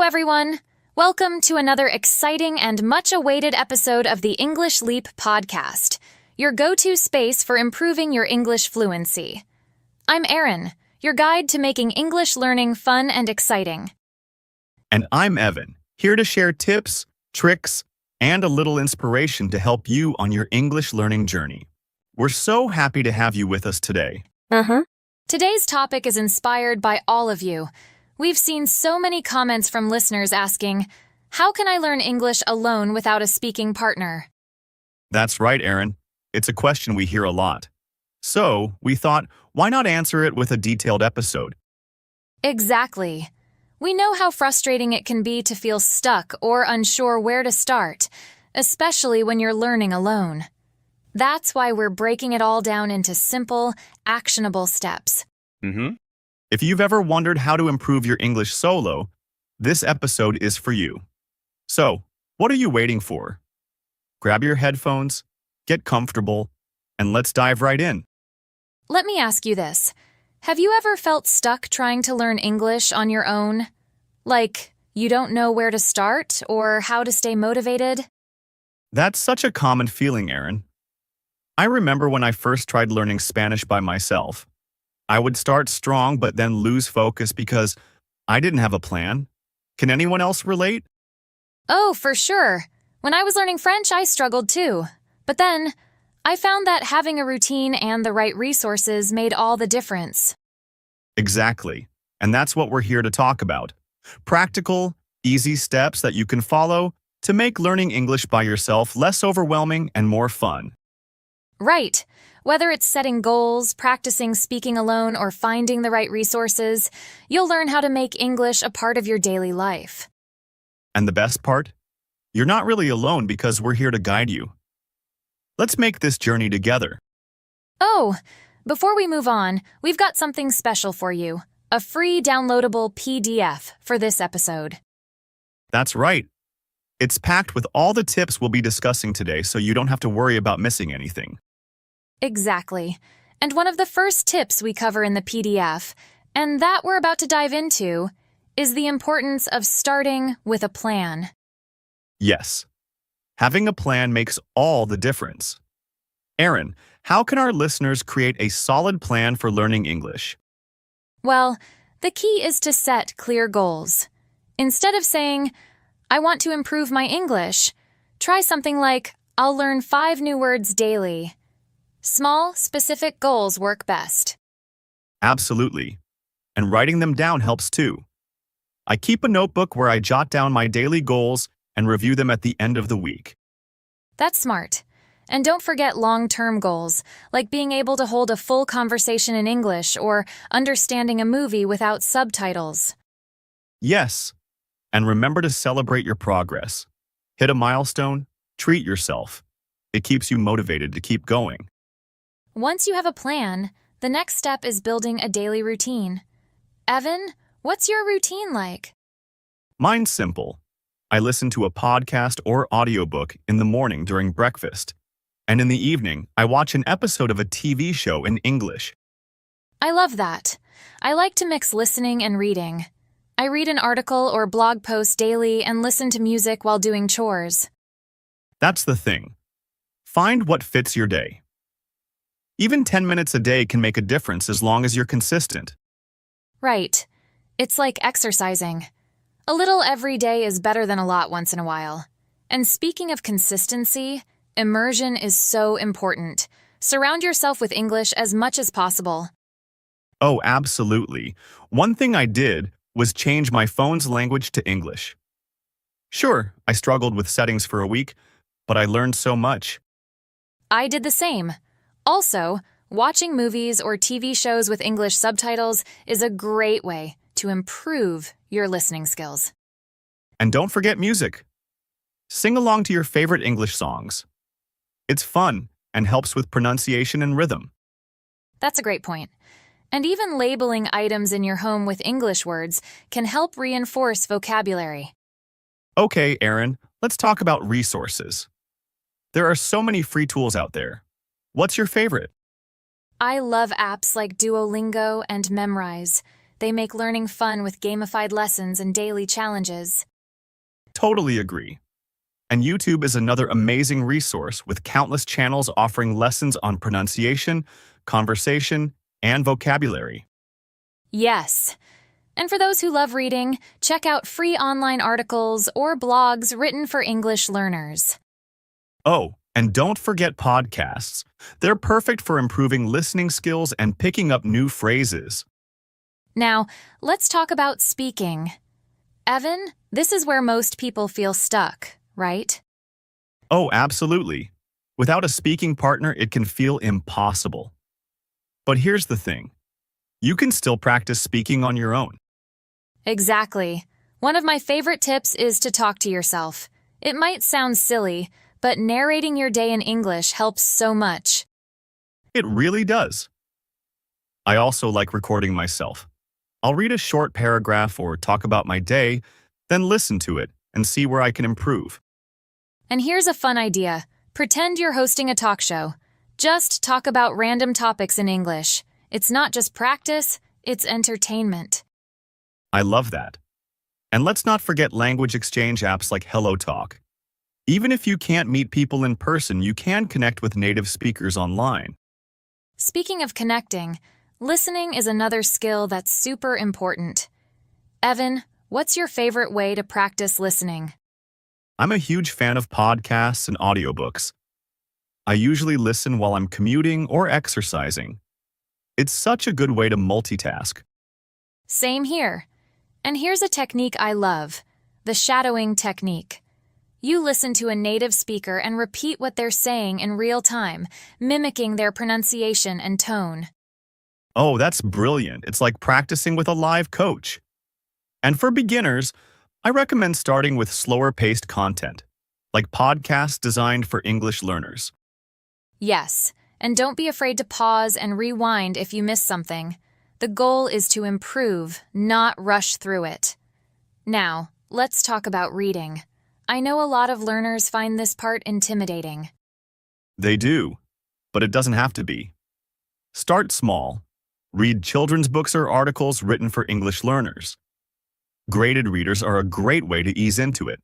everyone. Welcome to another exciting and much-awaited episode of the English Leap podcast, your go-to space for improving your English fluency. I'm Erin, your guide to making English learning fun and exciting. And I'm Evan, here to share tips, tricks, and a little inspiration to help you on your English learning journey. We're so happy to have you with us today. Today's topic is inspired by all of you. We've seen so many comments from listeners asking, how can I learn English alone without a speaking partner? That's right, Erin. It's a question we hear a lot. So, we thought, why not answer it with a detailed episode? Exactly. We know how frustrating it can be to feel stuck or unsure where to start, especially when you're learning alone. That's why we're breaking it all down into simple, actionable steps. If you've ever wondered how to improve your English solo, this episode is for you. So, what are you waiting for? Grab your headphones, get comfortable, and let's dive right in. Let me ask you this. Have you ever felt stuck trying to learn English on your own? Like, you don't know where to start or how to stay motivated? That's such a common feeling, Erin. I remember when I first tried learning Spanish by myself. I would start strong but then lose focus because I didn't have a plan. Can anyone else relate? Oh, for sure. When I was learning French, I struggled too. But then, I found that having a routine and the right resources made all the difference. Exactly. And that's what we're here to talk about. Practical, easy steps that you can follow to make learning English by yourself less overwhelming and more fun. Right. Whether it's setting goals, practicing speaking alone, or finding the right resources, you'll learn how to make English a part of your daily life. And the best part? You're not really alone because we're here to guide you. Let's make this journey together. Oh, before we move on, we've got something special for you. A free downloadable PDF for this episode. That's right. It's packed with all the tips we'll be discussing today so you don't have to worry about missing anything. Exactly. And one of the first tips we cover in the PDF, and that we're about to dive into, is the importance of starting with a plan. Yes. Having a plan makes all the difference. Erin, how can our listeners create a solid plan for learning English? Well, the key is to set clear goals. Instead of saying, I want to improve my English, try something like, I'll learn 5 new words daily. Small, specific goals work best. Absolutely. And writing them down helps too. I keep a notebook where I jot down my daily goals and review them at the end of the week. That's smart. And don't forget long-term goals, like being able to hold a full conversation in English or understanding a movie without subtitles. Yes. And remember to celebrate your progress. Hit a milestone, treat yourself. It keeps you motivated to keep going. Once you have a plan, the next step is building a daily routine. Evan, what's your routine like? Mine's simple. I listen to a podcast or audiobook in the morning during breakfast. And in the evening, I watch an episode of a TV show in English. I love that. I like to mix listening and reading. I read an article or blog post daily and listen to music while doing chores. That's the thing. Find what fits your day. Even 10 minutes a day can make a difference as long as you're consistent. Right. It's like exercising. A little every day is better than a lot once in a while. And speaking of consistency, immersion is so important. Surround yourself with English as much as possible. Oh, absolutely. One thing I did was change my phone's language to English. Sure, I struggled with settings for a week, but I learned so much. I did the same. Also, watching movies or TV shows with English subtitles is a great way to improve your listening skills. And don't forget music. Sing along to your favorite English songs. It's fun and helps with pronunciation and rhythm. That's a great point. And even labeling items in your home with English words can help reinforce vocabulary. Okay, Erin, let's talk about resources. There are so many free tools out there. What's your favorite? I love apps like Duolingo and Memrise. They make learning fun with gamified lessons and daily challenges. Totally agree. And YouTube is another amazing resource with countless channels offering lessons on pronunciation, conversation, and vocabulary. Yes. And for those who love reading, check out free online articles or blogs written for English learners. Oh, and don't forget podcasts. They're perfect for improving listening skills and picking up new phrases. Now, let's talk about speaking. Evan, this is where most people feel stuck, right? Oh, absolutely. Without a speaking partner, it can feel impossible. But here's the thing. You can still practice speaking on your own. Exactly. One of my favorite tips is to talk to yourself. It might sound silly, but narrating your day in English helps so much. It really does. I also like recording myself. I'll read a short paragraph or talk about my day, then listen to it and see where I can improve. And here's a fun idea. Pretend you're hosting a talk show. Just talk about random topics in English. It's not just practice, it's entertainment. I love that. And let's not forget language exchange apps like HelloTalk. Even if you can't meet people in person, you can connect with native speakers online. Speaking of connecting, listening is another skill that's super important. Evan, what's your favorite way to practice listening? I'm a huge fan of podcasts and audiobooks. I usually listen while I'm commuting or exercising. It's such a good way to multitask. Same here. And here's a technique I love, the shadowing technique. You listen to a native speaker and repeat what they're saying in real time, mimicking their pronunciation and tone. Oh, that's brilliant. It's like practicing with a live coach. And for beginners, I recommend starting with slower-paced content, like podcasts designed for English learners. Yes, and don't be afraid to pause and rewind if you miss something. The goal is to improve, not rush through it. Now, let's talk about reading. I know a lot of learners find this part intimidating. They do, but it doesn't have to be. Start small. Read children's books or articles written for English learners. Graded readers are a great way to ease into it.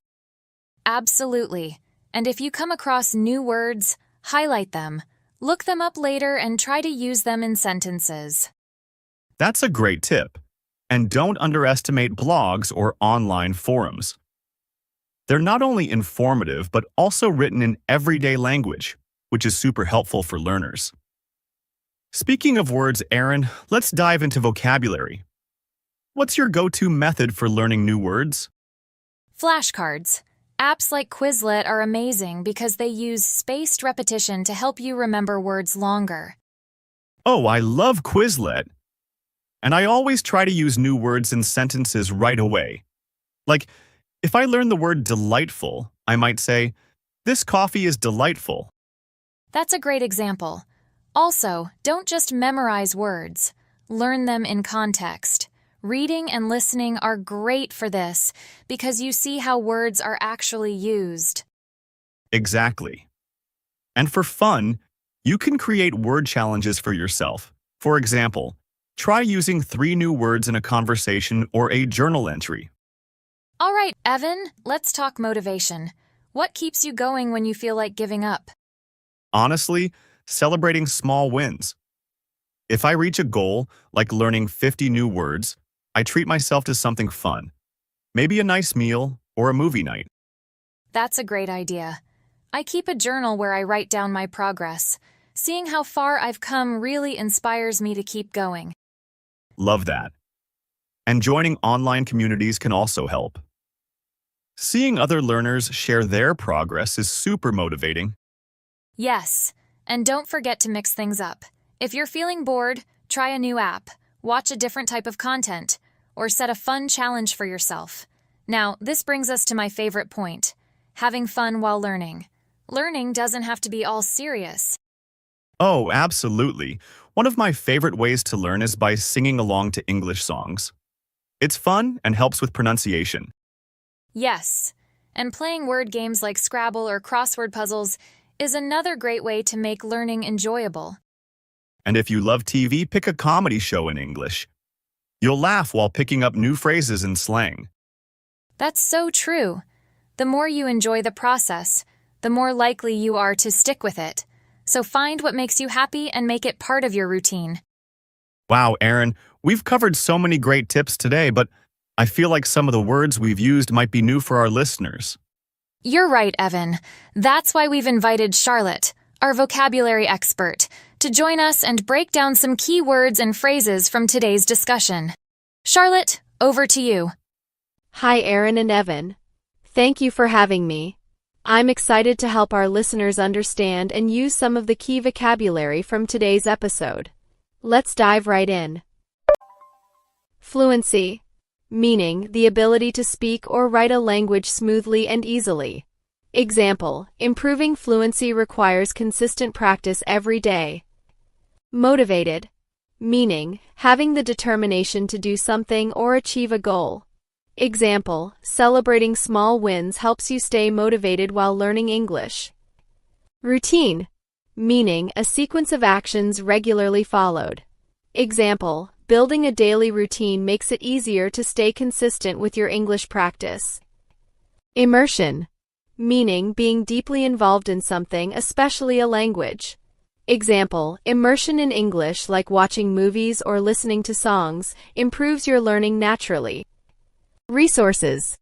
Absolutely. And if you come across new words, highlight them. Look them up later and try to use them in sentences. That's a great tip. And don't underestimate blogs or online forums. They're not only informative, but also written in everyday language, which is super helpful for learners. Speaking of words, Aaron, let's dive into vocabulary. What's your go-to method for learning new words? Flashcards. Apps like Quizlet are amazing because they use spaced repetition to help you remember words longer. Oh, I love Quizlet. And I always try to use new words in sentences right away. Like, if I learn the word delightful, I might say, "This coffee is delightful." That's a great example. Also, don't just memorize words. Learn them in context. Reading and listening are great for this because you see how words are actually used. Exactly. And for fun, you can create word challenges for yourself. For example, try using 3 new words in a conversation or a journal entry. All right, Evan, let's talk motivation. What keeps you going when you feel like giving up? Honestly, celebrating small wins. If I reach a goal, like learning 50 new words, I treat myself to something fun. Maybe a nice meal or a movie night. That's a great idea. I keep a journal where I write down my progress. Seeing how far I've come really inspires me to keep going. Love that. And joining online communities can also help. Seeing other learners share their progress is super motivating. Yes, and don't forget to mix things up. If you're feeling bored, try a new app, watch a different type of content, or set a fun challenge for yourself. Now, this brings us to my favorite point, having fun while learning. Learning doesn't have to be all serious. Oh, absolutely. One of my favorite ways to learn is by singing along to English songs. It's fun and helps with pronunciation. Yes, and playing word games like Scrabble or crossword puzzles is another great way to make learning enjoyable. And if you love TV, pick a comedy show in English. You'll laugh while picking up new phrases and slang. That's so true. The more you enjoy the process, the more likely you are to stick with it. So find what makes you happy and make it part of your routine. Wow, Erin, we've covered so many great tips today, but I feel like some of the words we've used might be new for our listeners. You're right, Evan. That's why we've invited Charlotte, our vocabulary expert, to join us and break down some key words and phrases from today's discussion. Charlotte, over to you. Hi, Erin and Evan. Thank you for having me. I'm excited to help our listeners understand and use some of the key vocabulary from today's episode. Let's dive right in. Fluency, meaning the ability to speak or write a language smoothly and easily. Example, improving fluency requires consistent practice every day. Motivated, meaning having the determination to do something or achieve a goal. Example, celebrating small wins helps you stay motivated while learning English. Routine, meaning a sequence of actions regularly followed. Example, building a daily routine makes it easier to stay consistent with your English practice. Immersion, meaning being deeply involved in something, especially a language. Example, immersion in English, like watching movies or listening to songs, improves your learning naturally. Resources,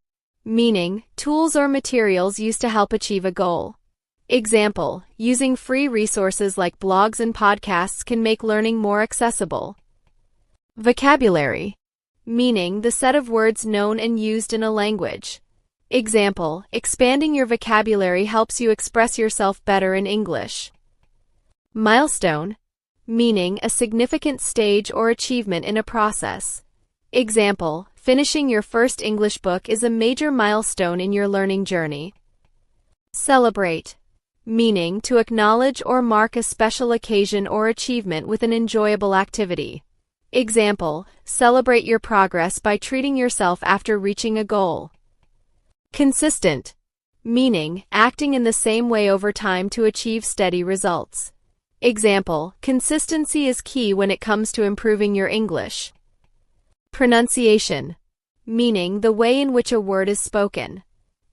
meaning tools or materials used to help achieve a goal. Example, using free resources like blogs and podcasts can make learning more accessible. Vocabulary, meaning the set of words known and used in a language. Example, expanding your vocabulary helps you express yourself better in English. Milestone, meaning a significant stage or achievement in a process. Example, finishing your first English book is a major milestone in your learning journey. Celebrate, meaning to acknowledge or mark a special occasion or achievement with an enjoyable activity. Example, celebrate your progress by treating yourself after reaching a goal. Consistent, meaning acting in the same way over time to achieve steady results. Example, consistency is key when it comes to improving your English. Pronunciation, meaning the way in which a word is spoken.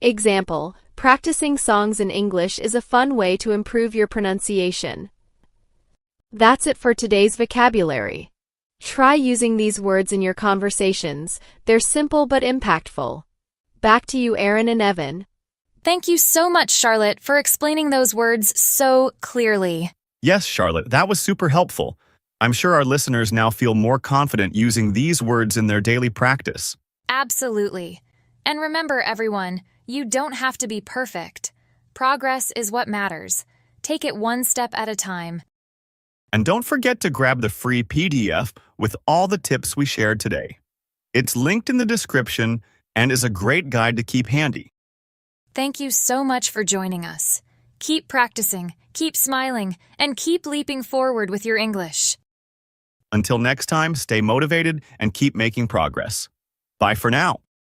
Example, practicing songs in English is a fun way to improve your pronunciation. That's it for today's vocabulary. Try using these words in your conversations. They're simple but impactful. Back to you, Erin and Evan. Thank you so much, Charlotte, for explaining those words so clearly. Yes, Charlotte, that was super helpful. I'm sure our listeners now feel more confident using these words in their daily practice. Absolutely. And remember, everyone, you don't have to be perfect. Progress is what matters. Take it one step at a time. And don't forget to grab the free PDF with all the tips we shared today. It's linked in the description and is a great guide to keep handy. Thank you so much for joining us. Keep practicing, keep smiling, and keep leaping forward with your English. Until next time, stay motivated and keep making progress. Bye for now.